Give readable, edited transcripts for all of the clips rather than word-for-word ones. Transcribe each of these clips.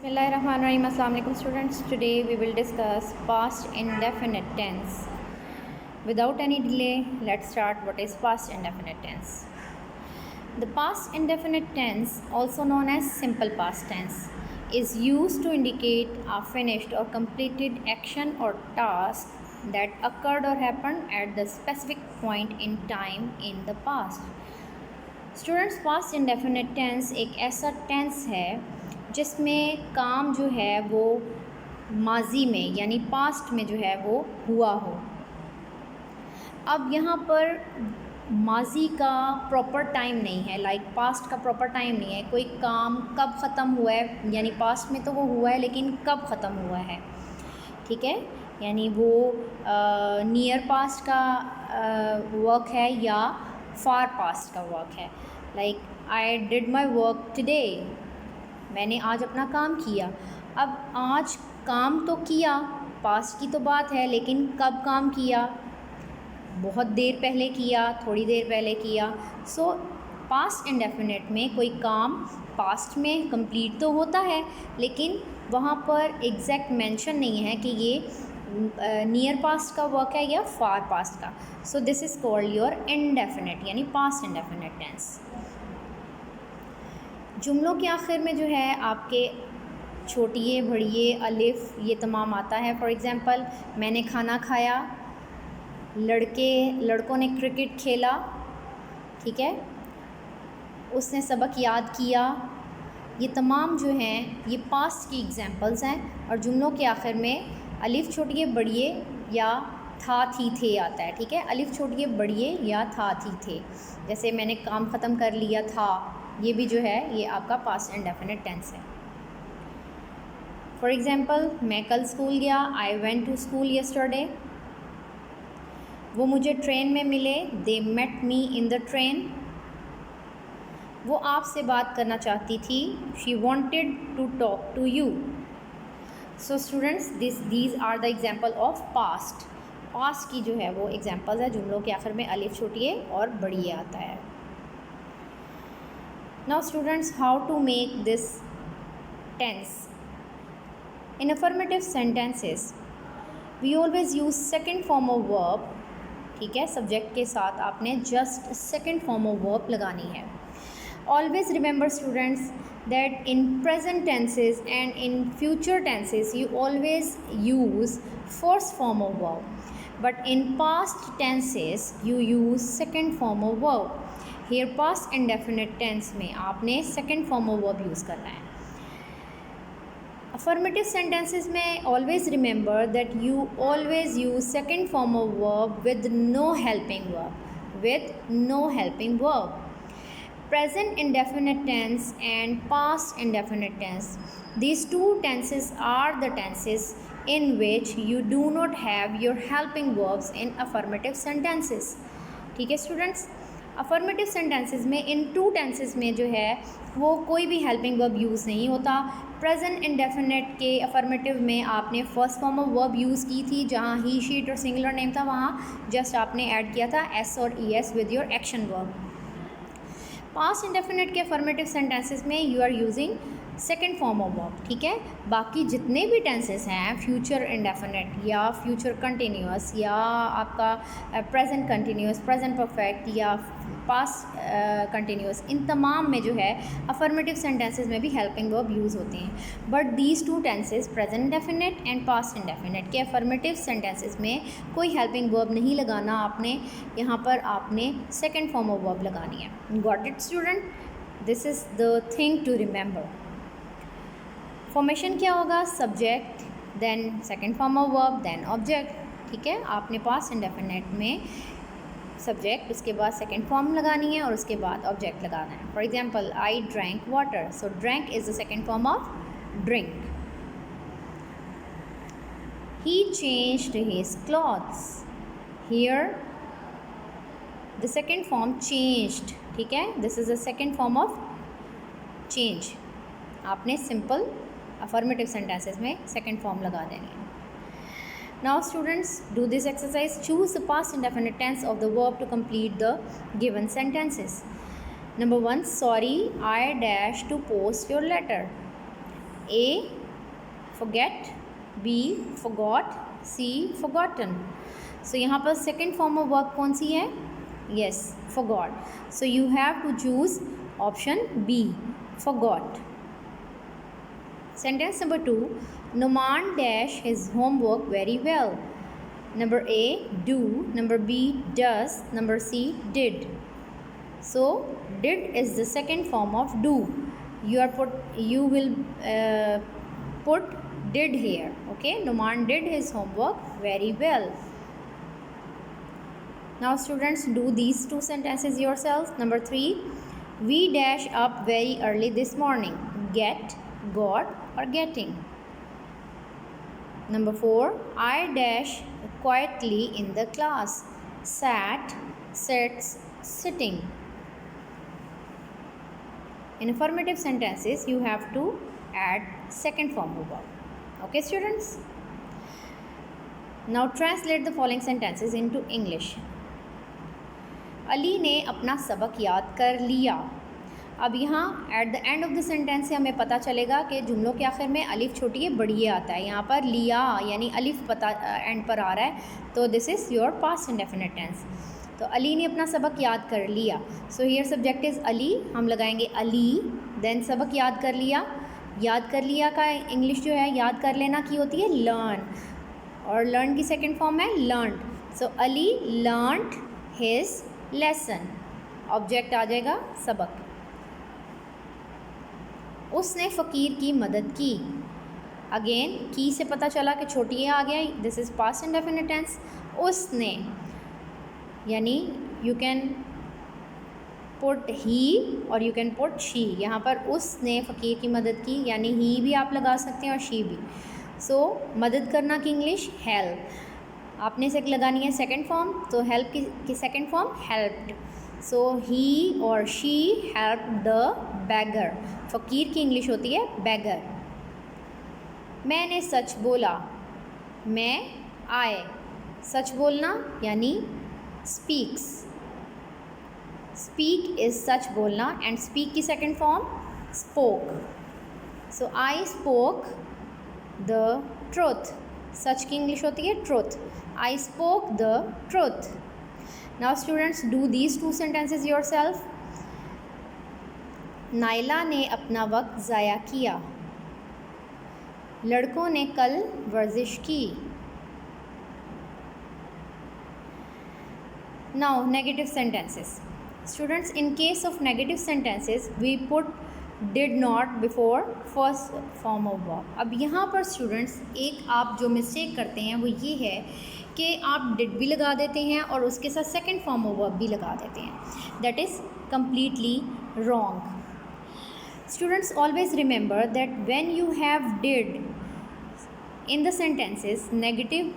Bismillahirrahmanirrahim. Assalamu alaikum students. Today we will discuss past indefinite tense. Without any delay, let's start what is past indefinite tense. The past indefinite tense, also known as simple past tense, is used to indicate a finished or completed action or task that occurred or happened at the specific point in time in the past. Students, past indefinite tense एक ऐसा tense है जिसमें काम जो है वो माजी में यानी पास्ट में जो है वो हुआ हो। अब यहाँ पर माजी का प्रॉपर टाइम नहीं है, लाइक पास्ट का प्रॉपर टाइम नहीं है। कोई काम कब ख़त्म हुआ है, यानी पास्ट में तो वो हुआ है लेकिन कब ख़त्म हुआ है, ठीक है, यानी वो नियर पास्ट का वर्क है या फार पास्ट का वर्क है। Like I did my work today, मैंने आज अपना काम किया। अब आज काम तो किया, पास्ट की तो बात है, लेकिन कब काम किया, बहुत देर पहले किया, थोड़ी देर पहले किया। सो पास्ट इंडेफिनिट में कोई काम पास्ट में कंप्लीट तो होता है लेकिन वहाँ पर एग्जैक्ट मेंशन नहीं है कि ये नियर पास्ट का वर्क है या फार पास्ट का। So this is called your indefinite यानी पास्ट इंडेफिनिट टेंस। जुमलों के आखिर में जो है आपके छोटिए बड़िए अलिफ ये तमाम आता है। फॉर एग्ज़ाम्पल, मैंने खाना खाया, लड़कों ने क्रिकेट खेला, ठीक है, उसने सबक याद किया। ये तमाम जो हैं ये पास्ट की एग्जांपल्स हैं और जुमलों के आखिर में अलिफ छोटिए बड़िए या था थी थे आता है, ठीक है। अलिफ छोटिए बड़िए या था थी थे, जैसे मैंने काम ख़त्म कर लिया था, ये भी जो है ये आपका पास्ट इंडेफिनिट टेंस है। फॉर एग्ज़ाम्पल, मैं कल स्कूल गया, I went to school yesterday. वो मुझे ट्रेन में मिले, they met me in the train. वो आपसे बात करना चाहती थी, she wanted to talk to you. So students, these are the example of past. Past की जो है वो एग्जाम्पल्स है, जुमलों के आखिर में अलिफ छोटिए और बड़िए आता है। Now students, how to make this tense in affirmative sentences. We always use second form of verb, ठीक है, सब्जेक्ट के साथ आपने just second form of verb लगानी है। Always remember students that in present tenses and in future tenses you always use first form of verb, but in past tenses you use second form of verb. Here past indefinite tense में आपने second form of verb use करना है। Affirmative sentences में always remember that you always use second form of verb with no helping verb. Present indefinite tense and past indefinite tense, these two tenses are the tenses in which you do not have your helping verbs in affirmative sentences, ठीक है students. Affirmative sentences में इन to tenses में जो है वो कोई भी helping verb use नहीं होता। प्रेजेंट इंडेफिनिट के अफर्मेटिव में आपने first form of verb use की थी, जहाँ ही शीट और सिंगुलर नेम था वहाँ जस्ट आपने ऐड किया था एस और E S with your action verb. Past indefinite के अफर्मेटिव सेंटेंसेस में you are using second form of verb, ठीक है। बाकी जितने भी टेंसेस हैं, फ्यूचर इंडेफिनिट या फ्यूचर कंटिन्यूअस या आपका प्रेजेंट कंटिन्यूअस, प्रेजेंट परफेक्ट या पास्ट कंटिन्यूअस, इन तमाम में जो है अफर्मेटिव सेंटेंसेस में भी हेल्पिंग वर्ब यूज़ होते हैं। But these two tenses, present indefinite and past indefinite के अफर्मेटिव सेंटेंसेस में कोई हेल्पिंग वर्ब नहीं लगाना आपने, यहाँ पर आपने सेकेंड फॉर्म ऑफ वर्ब लगानी है। Got it student? This is the thing to remember. Formation क्या होगा? Subject, then second form of verb, then object, ठीक है। आपने पास्ट इंडेफिनिट में सब्जेक्ट, उसके बाद सेकेंड फॉर्म लगानी है और उसके बाद ऑब्जेक्ट लगाना है। For example, I drank water, so drank is the second form of drink. He changed his clothes, here the second form changed, ठीक है, this is the second form of change. आपने सिंपल अफर्मेटिव सेंटेंसेस में second form लगा देनी है। Now students, do this exercise. Choose the past indefinite tense of the verb to complete the given sentences. Number 1, sorry, I dash to post your letter. A forget, B forgot, C forgotten. So यहाँ पर second form of verb कौन सी है? Yes, forgot. So you have to choose option B, forgot. Sentence number 2, Numan dash his homework very well. Number A, do. Number B, does. Number C, did. So did is the second form of do. You will put did here. Okay, Numan did his homework very well. Now students, do these two sentences yourself. Number 3, we dash up very early this morning. Get, got or getting. Number 4, I dash quietly in the class. Sat, sits, sitting. In affirmative sentences, you have to add second form of verb. Okay students? Now translate the following sentences into English. Ali ने अपना सबक याद कर लिया. अब यहाँ at the end of the sentence से हमें पता चलेगा कि जुमलों के आखिर में अलिफ छोटी है बड़ी ये आता है. यहाँ पर लिया यानी अलिफ पता एंड पर आ रहा है, तो this is your past indefinite tense. तो अली ने अपना सबक याद कर लिया. So here subject is Ali, हम लगाएंगे अली. देन सबक याद कर लिया. याद कर लिया का इंग्लिश जो है याद कर लेना की होती है लर्न, और लर्न की सेकेंड फॉर्म है learned. So Ali learned his lesson. Object आ जाएगा सबक. उसने फ़कीर की मदद की. अगेन की से पता चला कि छोटी है आ गया. This is past indefinite tense. उसने यानी यू कैन पुट ही और यू कैन पुट शी. यहाँ पर उसने फ़कीर की मदद की यानी ही भी आप लगा सकते हैं और शी भी. सो मदद करना की इंग्लिश हेल्प. आपने से लगानी है सेकंड फॉर्म, तो हेल्प की सेकंड फॉर्म हेल्प्ड. सो ही और शी हेल्प द बैगर. फ़कीर की इंग्लिश होती है बैगर. मैंने सच बोला. मैं आए. सच बोलना यानी स्पीक्स. स्पीक इज़ सच बोलना एंड स्पीक की second form spoke. So I spoke the truth. सच की इंग्लिश होती है truth. I spoke the truth. Now students, do these two sentences yourself. Naila ने अपना वक्त ज़ाया किया. लड़कों ने कल वर्जिश की. Now negative sentences. Students, in case of negative sentences we put did not before first form of verb. अब यहाँ पर स्टूडेंट्स एक आप जो मिस्टेक करते हैं वो ये है कि आप did भी लगा देते हैं और उसके साथ सेकेंड फॉर्म ऑफ वर्ब भी लगा देते हैं. That is completely wrong. Students, always remember that when you have did in the sentences, negative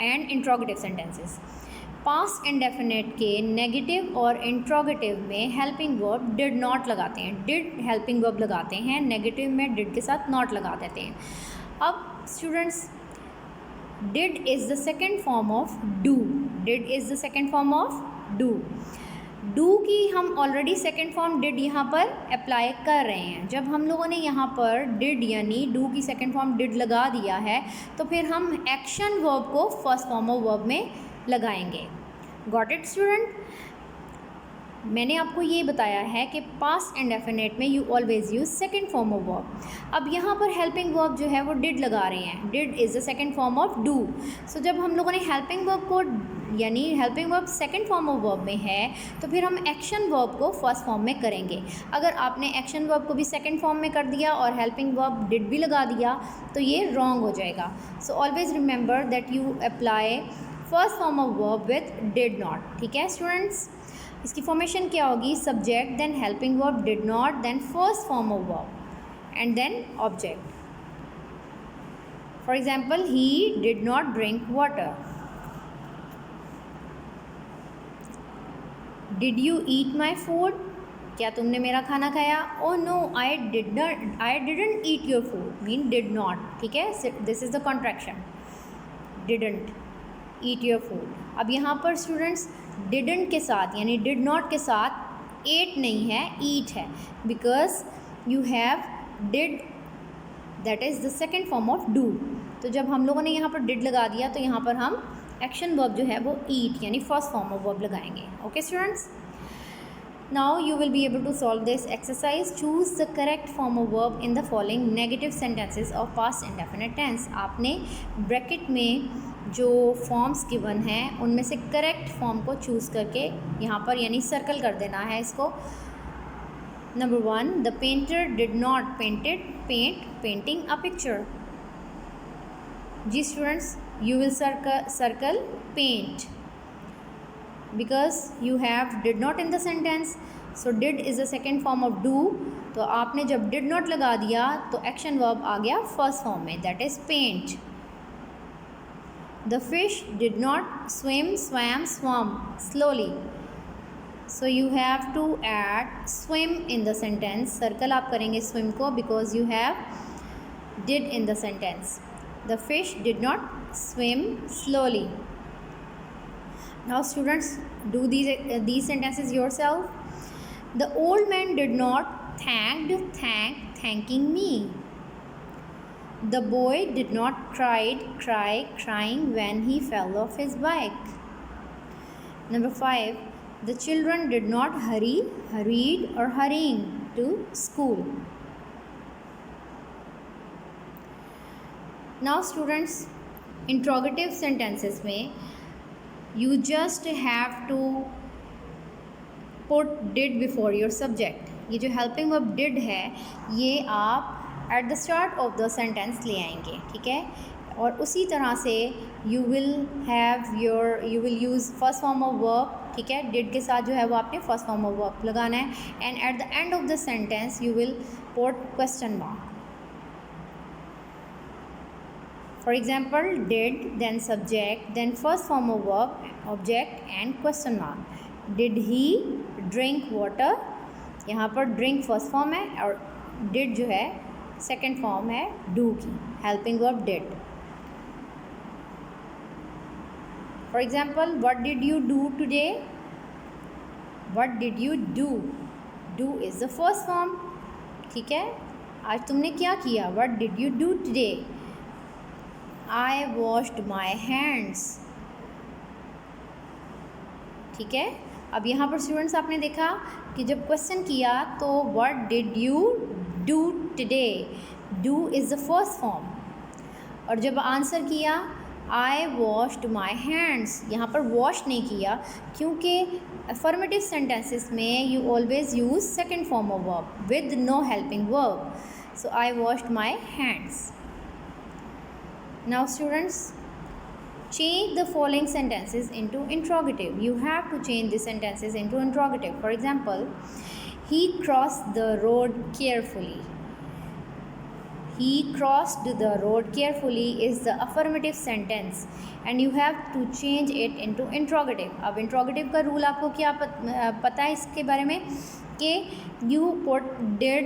and interrogative sentences, past indefinite के नेगेटिव और इंट्रोगेटिव में हेल्पिंग वर्ब डिड नॉट लगाते हैं. Did helping verb लगाते हैं, नेगेटिव में did के साथ नॉट लगा देते हैं. अब students, did is the second form of do. Did is the second form of do. Do की हम ऑलरेडी सेकेंड फॉर्म डिड यहाँ पर अप्लाई कर रहे हैं. जब हम लोगों ने यहाँ पर डिड यानी डू की सेकेंड फॉर्म डिड लगा दिया है तो फिर हम एक्शन वर्ब को फर्स्ट फॉर्म ऑफ वर्ब में लगाएंगे. Got it student? मैंने आपको ये बताया है कि पास्ट इंडेफिनिट में you always use second form of verb. अब यहाँ पर हेल्पिंग वर्ब जो है वो डिड लगा रहे हैं. Did is the second form of do. So जब हम लोगों ने हेल्पिंग वर्ब को यानी helping verb second form of verb में है तो फिर हम एक्शन वर्ब को फर्स्ट फॉर्म में करेंगे. अगर आपने एक्शन वर्ब को भी सेकेंड फॉर्म में कर दिया और हेल्पिंग वर्ब डिड भी लगा दिया तो ये रॉन्ग हो जाएगा. So always remember that you apply first form of verb with did not. ठीक है स्टूडेंट्स? इसकी फॉर्मेशन क्या होगी? Subject, then helping verb, did not, then first form of verb and then object. For example, he did not drink water. Did you eat my food? क्या तुमने मेरा खाना खाया? Oh no, I didn't eat your food mean did not. ठीक है, this is the contraction. Didn't eat your food. अब यहाँ पर स्टूडेंट्स डिडंट के साथ यानी डिड नॉट के साथ एट नहीं है, ईट है. Because you have did that is the second form of do. तो जब हम लोगों ने यहाँ पर डिड लगा दिया तो यहाँ पर हम एक्शन वर्ब जो है वो ईट यानी फर्स्ट फॉर्म ऑफ वर्ब लगाएंगे। Okay students, now you will be able to solve this exercise. Choose the correct form of verb in the following negative sentences of past indefinite tense. आपने bracket में जो forms given हैं उनमें से correct form को choose करके यहाँ पर यानी सर्कल कर देना है इसको। Number 1, the painter did not paint painting a picture. जी students, you will circle paint because you have did not in the sentence, so did is the second form of do। तो आपने जब did not लगा दिया तो action verb आ गया first form में, that is paint। the fish did not swam slowly, so you have to add swim in the sentence। circle आप करेंगे swim को because you have did in the sentence। the fish did not swim slowly। Now students, do these sentences yourself। the old man did not thanking me। the boy did not crying when he fell off his bike। Number 5, the children did not hurried or hurrying to school। Now students, interrogative sentences में you just have to put did before your subject। ये जो helping verb did है ये आप at the start of the sentence ले आएंगे, ठीक है। और उसी तरह से you will use first form of verb, ठीक है। did के साथ जो है वो आपने first form of verb लगाना है, and at the end of the sentence you will put question mark। For example, did, then subject, then first form of verb, object and question mark। Did he drink water? यहाँ पर drink first form है और did जो है second form है do की, helping verb did। For example, what did you do today? What did you do? Do is the first form, ठीक है। आज तुमने क्या किया? What did you do today? I washed my hands, ठीक है। अब यहाँ पर स्टूडेंट्स आपने देखा कि जब क्वेश्चन किया तो what did you do today? do is the first form। और जब आंसर किया I washed my hands, यहाँ पर wash नहीं किया क्योंकि affirmative sentences में you always use second form of verb with no helping verb। so I washed my hands। Now students, change the following sentences into interrogative। you have to change the sentences into interrogative। for example, he crossed the road carefully। he crossed the road carefully is the affirmative sentence and you have to change it into interrogative। अब interrogative का rule आपको क्या पता है इसके बारे में कि you put did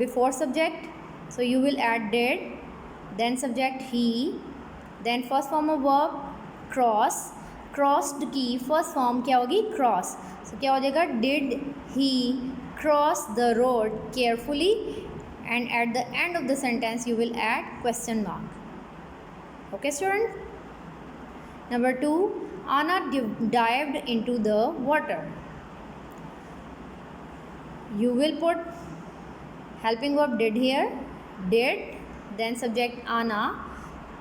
before subject, so you will add did, then subject he, then first form of verb crossed की first form क्या होगी cross। so क्या हो जाएगा did he cross the road carefully, and at the end of the sentence you will add question mark। okay student। Number 2, Anna dived into the water। you will put helping verb did here, did, then subject Anna,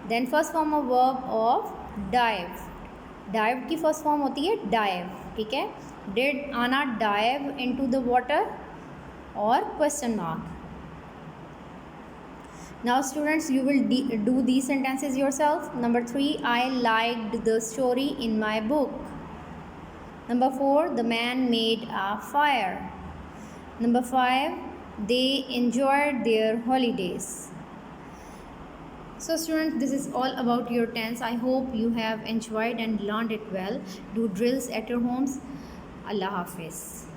then first form of verb of dive। dived की first form होती है dive, ठीक है। did Anna dive into the water और question mark। now students, you will do these sentences yourself। Number 3, I liked the story in my book। Number 4, the man made a fire। Number 5, they enjoyed their holidays। So students, this is all about your tense। I hope you have enjoyed and learned it well। Do drills at your homes। Allah Hafiz।